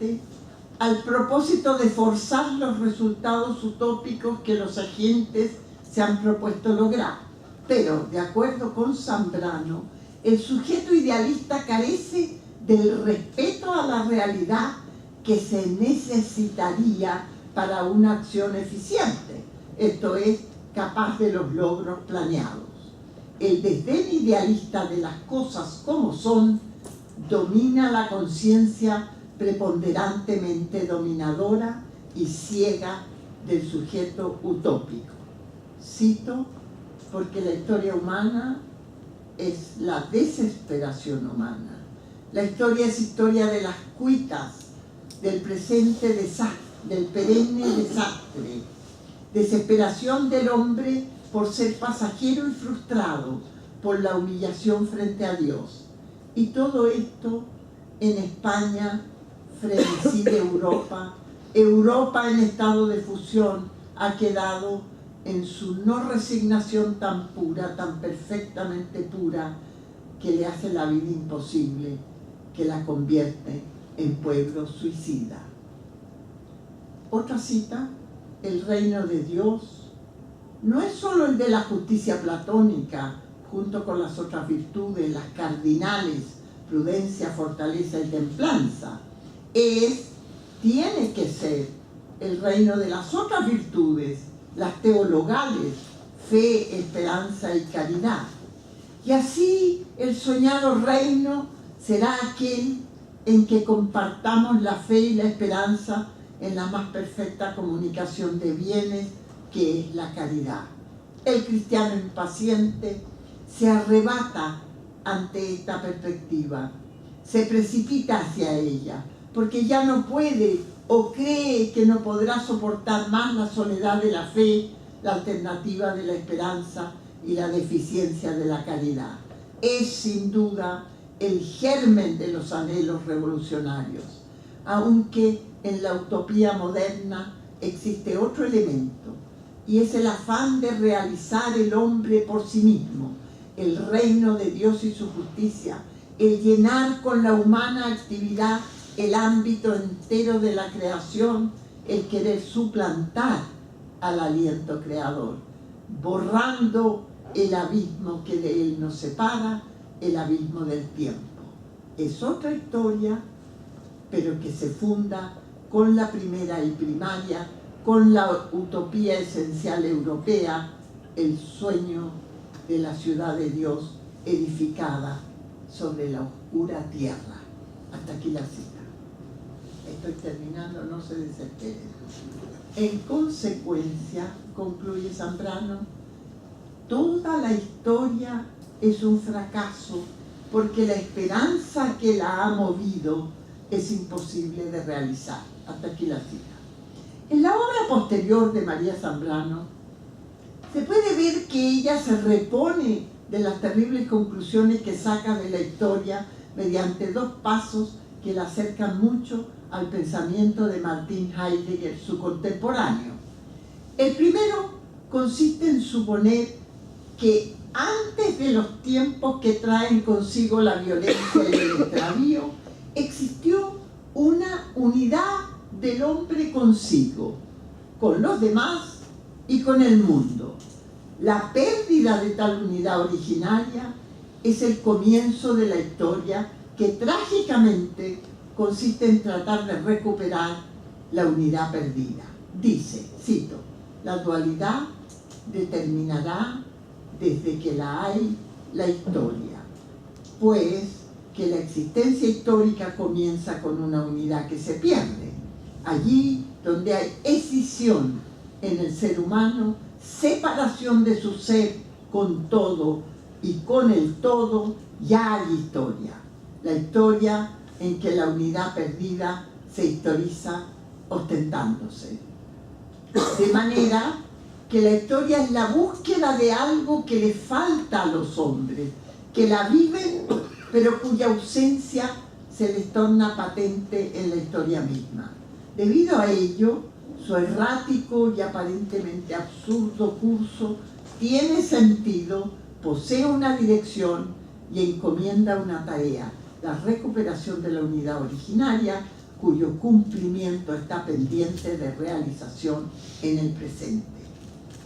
consciente al propósito de forzar los resultados utópicos que los agentes se han propuesto lograr. Pero, de acuerdo con Zambrano, el sujeto idealista carece del respeto a la realidad que se necesitaría para una acción eficiente, esto es, capaz de los logros planeados. El desdén idealista de las cosas como son domina la conciencia preponderantemente dominadora y ciega del sujeto utópico. Cito, porque la historia humana es la desesperación humana. La historia es historia de las cuitas, del presente desastre, del perenne desastre, desesperación del hombre por ser pasajero y frustrado por la humillación frente a Dios. Y todo esto en España, frenesí de Europa, Europa en estado de fusión, ha quedado en su no resignación tan pura, tan perfectamente pura, que le hace la vida imposible, que la convierte en pueblo suicida. Otra cita, el reino de Dios no es solo el de la justicia platónica, junto con las otras virtudes, las cardinales, prudencia, fortaleza y templanza. Tiene que ser el reino de las otras virtudes, las teologales, fe, esperanza y caridad. Y así el soñado reino será aquel en que compartamos la fe y la esperanza en la más perfecta comunicación de bienes, que es la caridad. El cristiano impaciente se arrebata ante esta perspectiva, se precipita hacia ella, porque ya no puede o cree que no podrá soportar más la soledad de la fe, la alternativa de la esperanza y la deficiencia de la caridad. Es sin duda el germen de los anhelos revolucionarios, aunque en la utopía moderna existe otro elemento, y es el afán de realizar el hombre por sí mismo, el reino de Dios y su justicia, el llenar con la humana actividad el ámbito entero de la creación, el querer suplantar al aliento creador, borrando el abismo que de él nos separa, el abismo del tiempo. Es otra historia, pero que se funda con la primera y primaria, con la utopía esencial europea, el sueño de la ciudad de Dios edificada sobre la oscura tierra. Hasta aquí la cita. Estoy terminando, no se desesperen. En consecuencia, concluye Zambrano, toda la historia es un fracaso porque la esperanza que la ha movido es imposible de realizar. Hasta aquí la cita. En la obra posterior de María Zambrano se puede ver que ella se repone de las terribles conclusiones que saca de la historia mediante dos pasos que la acercan mucho al pensamiento de Martin Heidegger, su contemporáneo. El primero consiste en suponer que antes de los tiempos que traen consigo la violencia y el extravío, existió una unidad del hombre consigo, con los demás y con el mundo. La pérdida de tal unidad originaria es el comienzo de la historia que trágicamente consiste en tratar de recuperar la unidad perdida. Dice, cito, la dualidad determinará desde que la hay la historia, pues que la existencia histórica comienza con una unidad que se pierde. Allí donde hay escisión en el ser humano, separación de su ser con todo y con el todo, ya hay historia. La historia en que la unidad perdida se historiza ostentándose. De manera que la historia es la búsqueda de algo que le falta a los hombres, que la viven, pero cuya ausencia se les torna patente en la historia misma. Debido a ello, su errático y aparentemente absurdo curso tiene sentido, posee una dirección y encomienda una tarea, la recuperación de la unidad originaria, cuyo cumplimiento está pendiente de realización en el presente.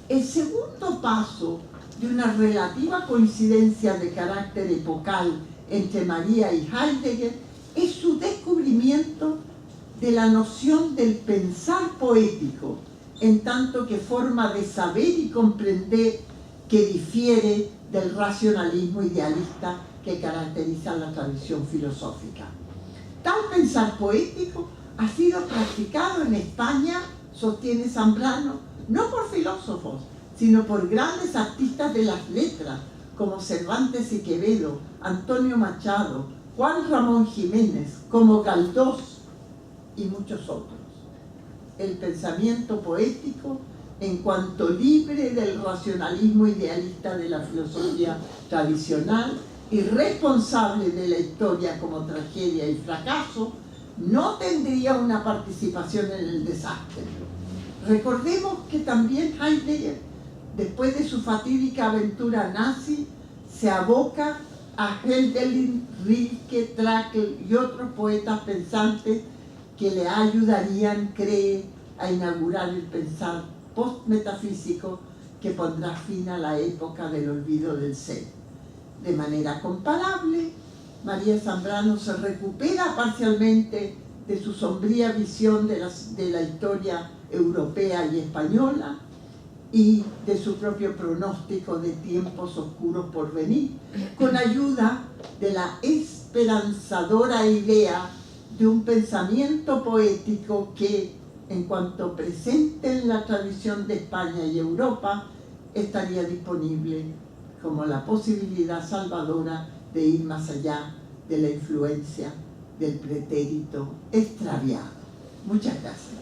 El segundo paso de una relativa coincidencia de carácter epocal entre María y Heidegger es su descubrimiento de la noción del pensar poético, en tanto que forma de saber y comprender que difiere del racionalismo idealista que caracteriza la tradición filosófica. Tal pensar poético ha sido practicado en España, sostiene Zambrano, no por filósofos, sino por grandes artistas de las letras, como Cervantes y Quevedo, Antonio Machado, Juan Ramón Jiménez, como Galdós y muchos otros. El pensamiento poético, en cuanto libre del racionalismo idealista de la filosofía tradicional y responsable de la historia como tragedia y fracaso, no tendría una participación en el desastre. Recordemos que también Heidegger, después de su fatídica aventura nazi, se aboca a Hölderlin, Rilke, Trakl y otros poetas pensantes que le ayudarían, cree, a inaugurar el pensar postmetafísico que pondrá fin a la época del olvido del ser. De manera comparable, María Zambrano se recupera parcialmente de su sombría visión de la historia europea y española y de su propio pronóstico de tiempos oscuros por venir, con ayuda de la esperanzadora idea de un pensamiento poético que, en cuanto presente en la tradición de España y Europa, estaría disponible como la posibilidad salvadora de ir más allá de la influencia del pretérito extraviado. Muchas gracias.